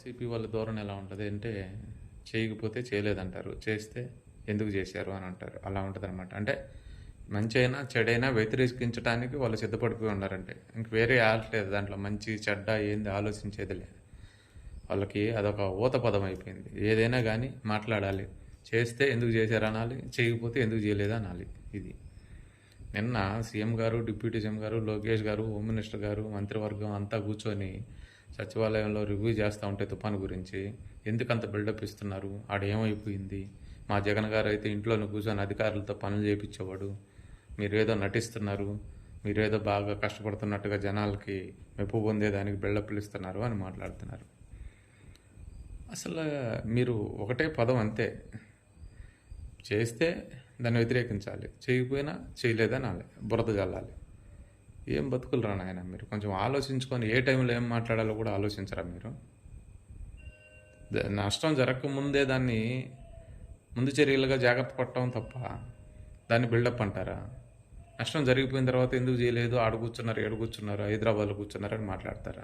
YCP వాళ్ళ ధోరణి ఎలా ఉంటది అంటే, చేయకపోతే చేయలేదంటారు. చేస్తే ఎందుకు జేశారు అని అంటారు. అలా ఉంటదనమాట. అంటే మంచైనా, చెడైనా వ్యతిరేకించటానికి వాళ్ళు సిద్ధపడిపోయి ఉన్నారంటే. ఇంక వేరే ఆటలేదు దాంట్లో. మంచి, చెడ్డ ఏంది ఆలోచించేది లేదు. వాళ్ళకి అదొక ఊత పదం అయిపోయింది. ఏదైనా గానీ మాట్లాడాలి. చేస్తే ఎందుకు జేశారు అనాలి. చేయకపోతే ఎందుకు జేయలేదు అనాలి. ఇది. నిన్న సీఎం గారు, డిప్యూటీ సీఎం గారు, లోకేష్ గారు, హోమ్ మినిస్టర్ గారు, మంత్రివర్గం అంతా కూర్చొని సచివాలయంలో రివ్యూ చేస్తూ ఉంటే తుఫాను గురించి ఎందుకంత బిల్డప్ ఇస్తున్నారు, ఆడేమైపోయింది, మా జగన్ గారు అయితే ఇంట్లోనే కూర్చొని అధికారులతో పనులు చేయించేవాడు, మీరేదో నటిస్తున్నారు, మీరేదో బాగా కష్టపడుతున్నట్టుగా జనాలకి మెప్పు పొందేదానికి బిల్డప్లు ఇస్తున్నారు అని మాట్లాడుతున్నారు. అసలు మీరు ఒకటే పదం అంతే, చేస్తే దాన్ని వ్యతిరేకించాలి, చేయకపోయినా చేయలేదని అనాలి, బురద జల్లాలి. ఏం బతుకులు రా నాయన మీరు. కొంచెం ఆలోచించుకొని ఏ టైంలో ఏం మాట్లాడాలో కూడా ఆలోచించరా మీరు. నష్టం జరగకముందే దాన్ని ముందు చర్యలుగా జాగ్రత్త పడటం తప్ప దాన్ని బిల్డప్ అంటారా? నష్టం జరిగిపోయిన తర్వాత ఎందుకు చేయలేదు, ఆడ కూర్చున్నారు, ఏడు కూర్చున్నారు, హైదరాబాద్లో కూర్చున్నారు అని మాట్లాడతారా?